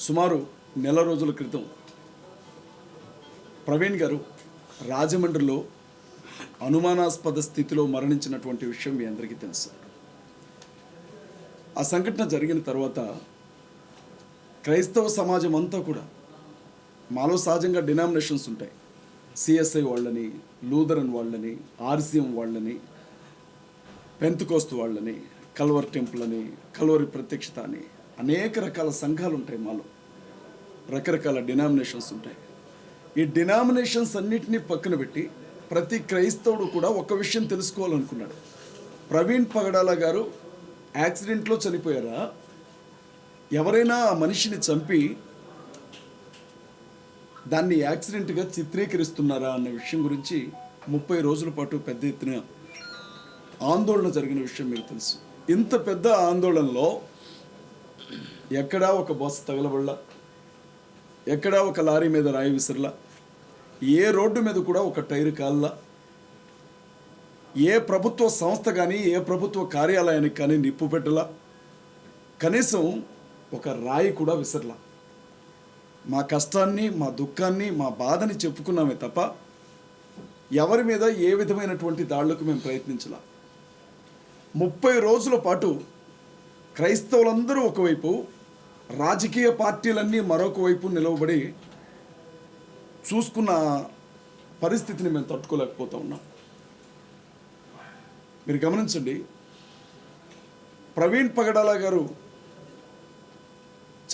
సుమారు నెల రోజుల క్రితం ప్రవీణ్ గారు రాజమండ్రిలో అనుమానాస్పద స్థితిలో మరణించినటువంటి విషయం మీ అందరికీ తెలుసు. ఆ సంఘటన జరిగిన తర్వాత క్రైస్తవ సమాజం అంతా కూడా, మాలో సహజంగా డినామినేషన్స్ ఉంటాయి, సిఎస్ఐ వాళ్ళని, లూథరన్ వాళ్ళని, ఆర్సిఎం వాళ్ళని, పెంతెకోస్తు వాళ్ళని, కల్వర్ టెంపుల్ అని, కల్వరి ప్రత్యక్షత అని అనేక రకాల సంఘాలు ఉంటాయి. మాలో రకరకాల డినామినేషన్స్ ఉంటాయి. ఈ డినామినేషన్స్ అన్నిటినీ పక్కన పెట్టి ప్రతి క్రైస్తవుడు కూడా ఒక విషయం తెలుసుకోవాలనుకున్నాడు. ప్రవీణ్ పగడాల గారు యాక్సిడెంట్లో చనిపోయారా, ఎవరైనా ఆ మనిషిని చంపి దాన్ని యాక్సిడెంట్గా చిత్రీకరిస్తున్నారా అన్న విషయం గురించి 30 రోజుల పాటు పెద్ద ఎత్తున ఆందోళన జరిగిన విషయం మీకు తెలుసు. ఇంత పెద్ద ఆందోళనలో ఎక్కడా ఒక బస్సు తగలబడలా, ఎక్కడా ఒక లారీ మీద రాయి విసిరలా, ఏ రోడ్డు మీద కూడా ఒక టైరు కాల్లా, ఏ ప్రభుత్వ సంస్థ కానీ ఏ ప్రభుత్వ కార్యాలయానికి కానీ నిప్పు పెట్టలా, కనీసం ఒక రాయి కూడా విసరలా. మా కష్టాన్ని, మా దుఃఖాన్ని, మా బాధని చెప్పుకున్నామే తప్ప ఎవరి మీద ఏ విధమైనటువంటి దాడులకు మేము ప్రయత్నించలా. 30 రోజుల పాటు క్రైస్తవులందరూ ఒకవైపు, రాజకీయ పార్టీలన్నీ మరొక వైపు నిలవబడి చూసుకున్న పరిస్థితిని మేము తట్టుకోలేకపోతా ఉన్నాం. మీరు గమనించండి, ప్రవీణ్ పగడాల గారు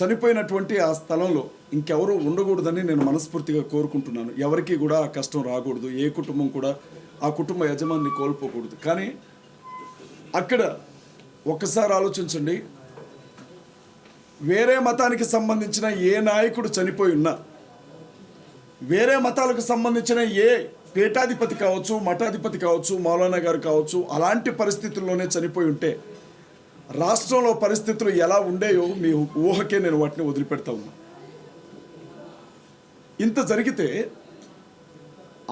చనిపోయినటువంటి ఆ స్థలంలో ఇంకెవరూ ఉండకూడదని నేను మనస్ఫూర్తిగా కోరుకుంటున్నాను. ఎవరికి కూడా ఆ కష్టం రాకూడదు, ఏ కుటుంబం కూడా ఆ కుటుంబ యజమానిని కోల్పోకూడదు. కానీ అక్కడ ఒక్కసారి ఆలోచించండి, వేరే మతానికి సంబంధించిన ఏ నాయకుడు చనిపోయి ఉన్నా, వేరే మతాలకు సంబంధించిన ఏ పీఠాధిపతి కావచ్చు, మఠాధిపతి కావచ్చు, మౌలానా గారు కావచ్చు, అలాంటి పరిస్థితుల్లోనే చనిపోయి ఉంటే రాష్ట్రంలో పరిస్థితులు ఎలా ఉండేయో మీ ఊహకే నేను వాటిని వదిలిపెడతా ఉన్నా. ఇంత జరిగితే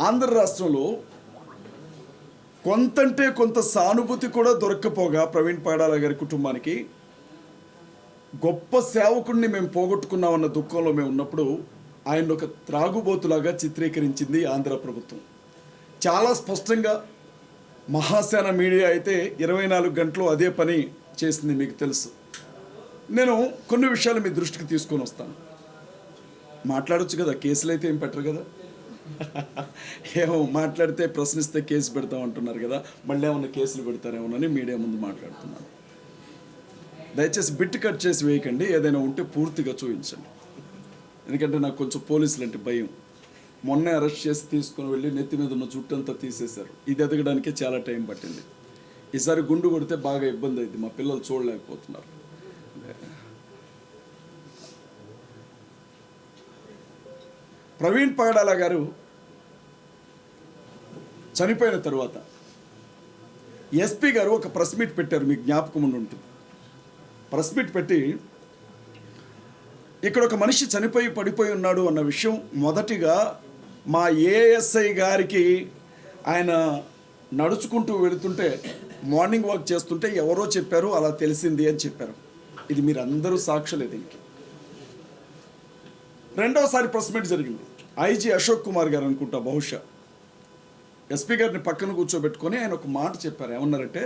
ఆంధ్ర రాష్ట్రంలో కొంతంటే కొంత సానుభూతి కూడా దొరక్కపోగా ప్రవీణ్ పగడాల గారి కుటుంబానికి గొప్ప సేవకుడిని మేము పోగొట్టుకున్నామన్న దుఃఖంలో మేము ఉన్నప్పుడు ఆయన ఒక త్రాగుబోతులాగా చిత్రీకరించింది ఆంధ్ర ప్రభుత్వం. చాలా స్పష్టంగా మహాసేన మీడియా అయితే 24 గంటలు అదే పని చేసింది, మీకు తెలుసు. నేను కొన్ని విషయాలు మీ దృష్టికి తీసుకొని వస్తాను. మాట్లాడొచ్చు కదా, కేసులు అయితే ఏం పెట్టరు కదా. ఏమో మాట్లాడితే ప్రశ్నిస్తే కేసు పెడతామంటున్నారు కదా, మళ్ళీ ఏమన్నా కేసులు పెడతారేమోనని మీడియా ముందు మాట్లాడుతున్నాను. దయచేసి బిట్ కట్ చేసి వేయకండి, ఏదైనా ఉంటే పూర్తిగా చూపించండి. ఎందుకంటే నాకు కొంచెం పోలీసులు అంటే భయం. మొన్నే అరెస్ట్ చేసి తీసుకుని వెళ్ళి నెత్తి మీద ఉన్న జుట్టంతా తీసేశారు. ఇది ఎదగడానికే చాలా టైం పట్టింది. ఈసారి గుండు కొడితే బాగా ఇబ్బంది అయింది, మా పిల్లలు చూడలేకపోతున్నారు. ప్రవీణ్ పగడాల గారు చనిపోయిన తరువాత ఎస్పీ గారు ఒక ప్రెస్ మీట్ పెట్టారు, మీకు జ్ఞాపకం ఉండి ఉంటుంది. ప్రెస్ మీట్ పెట్టి ఇక్కడ ఒక మనిషి చనిపోయి పడిపోయి ఉన్నాడు అన్న విషయం మొదటిగా మా ఏఎస్ఐ గారికి ఆయన నడుచుకుంటూ వెళుతుంటే, మార్నింగ్ వాక్ చేస్తుంటే ఎవరో చెప్పారు, అలా తెలిసింది అని చెప్పారు. ఇది మీరు అందరూ సాక్షులే దీనికి. రెండోసారి ప్రెస్ మీట్ జరిగింది. ఐజీ అశోక్ కుమార్ గారు అనుకుంటా, బహుశా ఎస్పీ గారిని పక్కన కూర్చోబెట్టుకొని ఆయన ఒక మాట చెప్పారు. ఏమన్నారంటే,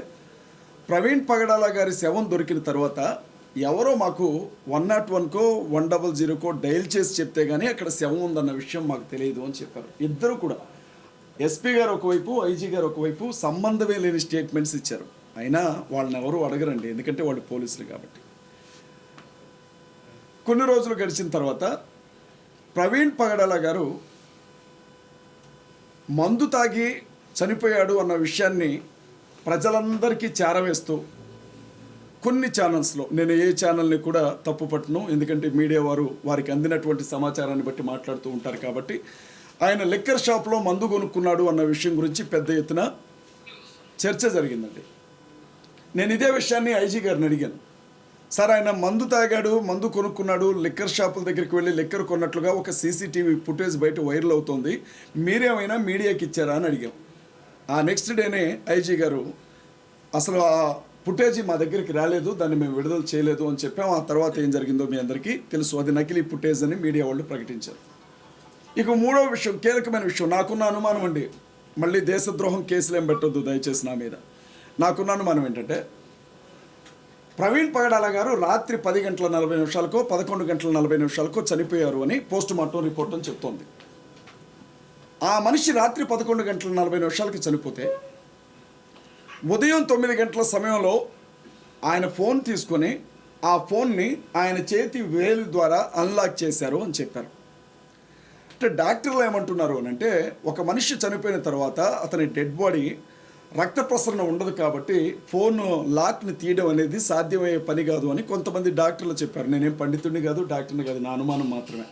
ప్రవీణ్ పగడాల గారి శవం దొరికిన తర్వాత ఎవరో మాకు 101కో 100కో డయల్ చేసి చెప్తే కానీ అక్కడ శవం ఉందన్న విషయం మాకు తెలియదు అని చెప్పారు. ఇద్దరు కూడా, ఎస్పీ గారు ఒకవైపు, ఐజీ గారు ఒకవైపు, సంబంధమే లేని స్టేట్మెంట్స్ ఇచ్చారు. అయినా వాళ్ళని ఎవరు అడగరండి, ఎందుకంటే వాళ్ళు పోలీసులు కాబట్టి. కొన్ని రోజులు గడిచిన తర్వాత ప్రవీణ్ పగడాల గారు మందు తాగి చనిపోయాడు అన్న విషయాన్ని ప్రజలందరికీ చేరవేస్తూ కొన్ని ఛానల్స్లో, నేను ఏ ఛానల్ని కూడా తప్పు పట్టను, ఎందుకంటే మీడియా వారు వారికి అందినటువంటి సమాచారాన్ని బట్టి మాట్లాడుతూ ఉంటారు కాబట్టి, ఆయన లిక్కర్ షాప్లో మందు కొనుక్కున్నాడు అన్న విషయం గురించి పెద్ద ఎత్తున చర్చ జరిగిందండి. నేను ఇదే విషయాన్ని ఐజీ గారిని అడిగాను. సార్, ఆయన మందు తాగాడు, మందు కొనుక్కున్నాడు, లిక్కర్ షాపుల దగ్గరికి వెళ్ళి లిక్కర్ కొన్నట్లుగా ఒక సీసీటీవీ ఫుటేజ్ బయట వైరల్ అవుతుంది, మీరేమైనా మీడియాకి ఇచ్చారా అని అడిగాం. ఆ నెక్స్ట్ డేనే ఐజీ గారు అసలు ఆ ఫుటేజీ మా దగ్గరికి రాలేదు, దాన్ని మేము విడుదల చేయలేదు అని చెప్పాం. ఆ తర్వాత ఏం జరిగిందో మీ అందరికీ తెలుసు. అది నకిలీ ఫుటేజ్ అని మీడియా వాళ్ళు ప్రకటించారు. ఇక మూడవ విషయం, కీలకమైన విషయం, నాకున్న అనుమానం అండి. మళ్ళీ దేశద్రోహం కేసులు ఏం పెట్టొద్దు దయచేసి నా మీద. నాకున్న అనుమానం ఏంటంటే, ప్రవీణ్ పగడాల గారు రాత్రి 10 గంటల 40 నిమిషాలకో 11 గంటల 40 నిమిషాలకో చనిపోయారు అని పోస్ట్ మార్టం రిపోర్ట్ అని చెప్తోంది. ఆ మనిషి రాత్రి 11 గంటల 40 నిమిషాలకి చనిపోతే ఉదయం 9 గంటల సమయంలో ఆయన ఫోన్ తీసుకొని ఆ ఫోన్ని ఆయన చేతి వేలు ద్వారా అన్లాక్ చేశారు అని చెప్పారు. అంటే డాక్టర్లు ఏమంటున్నారు అని అంటే, ఒక మనిషి చనిపోయిన తర్వాత అతని డెడ్ బాడీ రక్త ప్రసరణ ఉండదు కాబట్టి ఫోన్ లాక్ని తీయడం అనేది సాధ్యమయ్యే పని కాదు అని కొంతమంది డాక్టర్లు చెప్పారు. నేనేం పండితుడిని కాదు, డాక్టర్ని కాదు, నా అనుమానం మాత్రమే.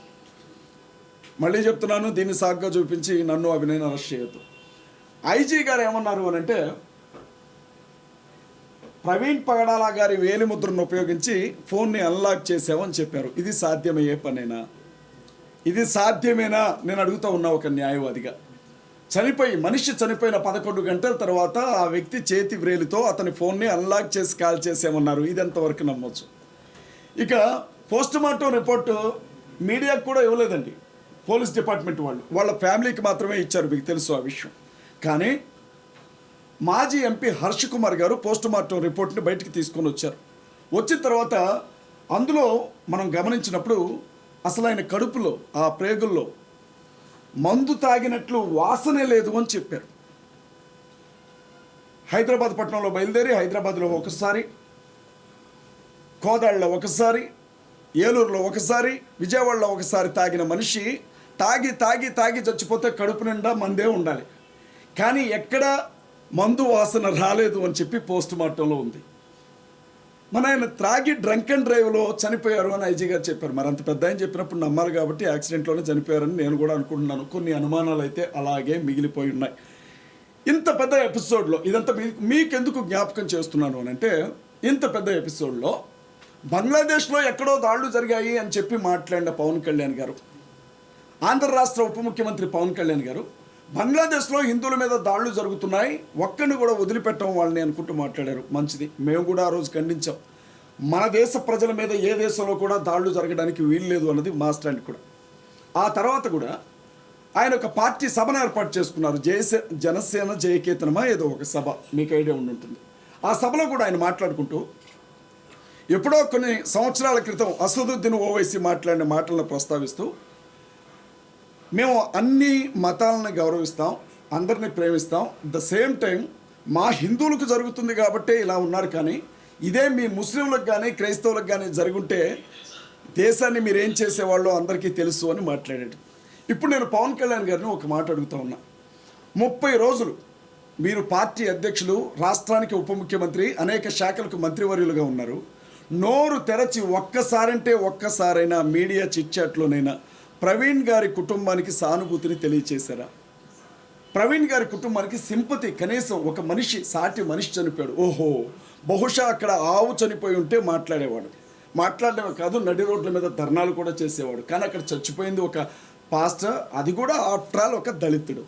మళ్ళీ చెప్తున్నాను, దీన్ని సాగ్గా చూపించి నన్ను అభినయను అరెస్ట్ చేయొద్దు. ఐజీ గారు ఏమన్నారు అని అంటే, ప్రవీణ్ పగడాల గారి వేలిముద్రను ఉపయోగించి ఫోన్ని అన్లాక్ చేసామని చెప్పారు. ఇది సాధ్యమయ్యే పనేనా? ఇది సాధ్యమేనా నేను అడుగుతూ ఉన్నా ఒక న్యాయవాదిగా. మనిషి చనిపోయిన 11 గంటల తర్వాత ఆ వ్యక్తి చేతి వ్రేలితో అతని ఫోన్ని అన్లాక్ చేసి కాల్ చేసామన్నారు. ఇది ఎంతవరకు నమ్మొచ్చు? ఇక పోస్ట్ మార్టం రిపోర్టు మీడియాకు కూడా ఇవ్వలేదండి. పోలీస్ డిపార్ట్మెంట్ వాళ్ళ ఫ్యామిలీకి మాత్రమే ఇచ్చారు, మీకు తెలుసు ఆ విషయం. కానీ మాజీ ఎంపీ హర్ష్ కుమార్ గారు పోస్ట్ మార్టం రిపోర్ట్ని బయటికి తీసుకొని వచ్చారు. వచ్చిన తర్వాత అందులో మనం గమనించినప్పుడు అసలు ఆయన కడుపులో, ఆ ప్రేగుల్లో మందు తాగినట్లు వాసనే లేదు అని చెప్పారు. హైదరాబాద్ పట్టణంలో బయలుదేరి హైదరాబాద్లో ఒకసారి, కోదాళ్ళలో ఒకసారి, ఏలూరులో ఒకసారి, విజయవాడలో ఒకసారి తాగిన మనిషి తాగి తాగి తాగి చచ్చిపోతే కడుపు నిండా మందే ఉండాలి, కానీ ఎక్కడ మందు వాసన రాలేదు అని చెప్పి పోస్ట్ మార్టంలో ఉంది. మన ఆయన త్రాగి డ్రంక్ అండ్ డ్రైవ్లో చనిపోయారు అని ఐజీ గారు చెప్పారు. మరి అంత పెద్ద ఆయన చెప్పినప్పుడు నమ్మాలి కాబట్టి యాక్సిడెంట్లోనే చనిపోయారని నేను కూడా అనుకుంటున్నాను. కొన్ని అనుమానాలు అయితే అలాగే మిగిలిపోయి ఉన్నాయి. ఇంత పెద్ద ఎపిసోడ్లో ఇదంతా మీకెందుకు జ్ఞాపకం చేస్తున్నాను అని అంటే, ఇంత పెద్ద ఎపిసోడ్లో బంగ్లాదేశ్లో ఎక్కడో దాడులు జరిగాయి అని చెప్పి మాట్లాడిన పవన్ కళ్యాణ్ గారు, ఆంధ్ర రాష్ట్ర ఉప ముఖ్యమంత్రి పవన్ కళ్యాణ్ గారు, బంగ్లాదేశ్లో హిందువుల మీద దాడులు జరుగుతున్నాయి, ఒక్కడిని కూడా వదిలిపెట్టడం వాళ్ళని అనుకుంటూ మాట్లాడారు. మంచిది, మేము కూడా ఆ రోజు ఖండించాం. మన దేశ ప్రజల మీద ఏ దేశంలో కూడా దాడులు జరగడానికి వీల్లేదు అన్నది మా స్టాండ్ కూడా. ఆ తర్వాత కూడా ఆయన ఒక పార్టీ సభను ఏర్పాటు చేసుకున్నారు, జనసేన జయకేతనమా ఏదో ఒక సభ, మీకు ఐడియా ఉండుంటుంది. ఆ సభలో కూడా ఆయన మాట్లాడుకుంటూ ఎప్పుడో కొన్ని సంవత్సరాల క్రితం అసదుద్దీన్ ఓవైసీ మాట్లాడిన మాటలను ప్రస్తావిస్తూ, మేము అన్ని మతాలను గౌరవిస్తాం, అందరినీ ప్రేమిస్తాం, ద సేమ్ టైం మా హిందువులకు జరుగుతుంది కాబట్టే ఇలా ఉన్నారు, కానీ ఇదే మీ ముస్లింలకు కానీ క్రైస్తవులకు కానీ జరుగుంటే దేశాన్ని మీరు ఏం చేసేవాళ్ళో అందరికీ తెలుసు అని మాట్లాడాడు. ఇప్పుడు నేను పవన్ కళ్యాణ్ గారిని ఒక మాట అడుగుతూ ఉన్నా. 30 రోజులు మీరు పార్టీ అధ్యక్షులు, రాష్ట్రానికి ఉప ముఖ్యమంత్రి, అనేక శాఖలకు మంత్రివర్యులుగా ఉన్నారు. నోరు తెరచి ఒక్కసారైనా మీడియా చిట్చాట్లోనైనా ప్రవీణ్ గారి కుటుంబానికి సానుభూతిని తెలియచేశారా? ప్రవీణ్ గారి కుటుంబానికి సింపతి, కనీసం ఒక మనిషి, సాటి మనిషి చనిపోయాడు, ఓహో బహుశా అక్కడ ఆవు చనిపోయి ఉంటే మాట్లాడేవాడు. మాట్లాడడమే కాదు, నడి రోడ్ల మీద ధర్నాలు కూడా చేసేవాడు. కానీ అక్కడ చచ్చిపోయింది ఒక పాస్టర్, అది కూడా ఆఫ్టర్ ఆల్ ఒక దళితుడు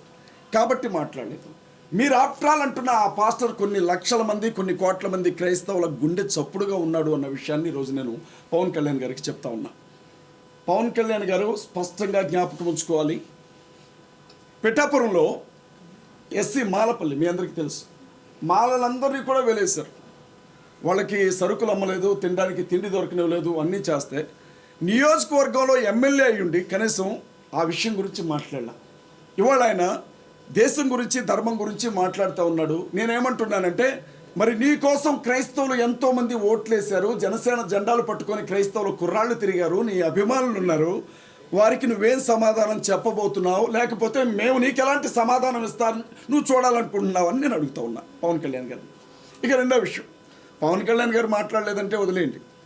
కాబట్టి మాట్లాడలేదు. మీరు ఆఫ్టర్ ఆల్ అంటున్న ఆ పాస్టర్ కొన్ని లక్షల మంది, కొన్ని కోట్ల మంది క్రైస్తవుల గుండె చప్పుడుగా ఉన్నాడు అన్న విషయాన్ని ఈరోజు నేను పవన్ కళ్యాణ్ గారికి చెప్తా ఉన్నా. పవన్ కళ్యాణ్ గారు స్పష్టంగా జ్ఞాపకం ఉంచుకోవాలి. పిఠాపురంలో ఎస్సీ మాలపల్లి, మీ అందరికీ తెలుసు, మాలలందరినీ కూడా వెలేశారు. వాళ్ళకి సరుకులు అమ్మలేదు, తినడానికి తిండి దొరకనివ్వలేదు, అన్నీ చేస్తే నియోజకవర్గంలో ఎమ్మెల్యే అయ్యుండి కనీసం ఆ విషయం గురించి మాట్లాడాల. ఇవాళ ఆయన దేశం గురించి, ధర్మం గురించి మాట్లాడుతూ ఉన్నాడు. నేనేమంటున్నానంటే, మరి నీ కోసం క్రైస్తవులు ఎంతోమంది ఓట్లేశారు, జనసేన జెండాలు పట్టుకొని క్రైస్తవులు కుర్రాళ్ళు తిరిగారు, నీ అభిమానులు ఉన్నారు, వారికి నువ్వేం సమాధానం చెప్పబోతున్నావు, లేకపోతే మేము నీకు ఎలాంటి సమాధానం ఇస్తాను నువ్వు చూడాలనుకుంటున్నావు అని నేను అడుగుతూ ఉన్నా పవన్ కళ్యాణ్ గారు. ఇక రెండో విషయం, పవన్ కళ్యాణ్ గారు మాట్లాడలేదంటే వదిలేయండి,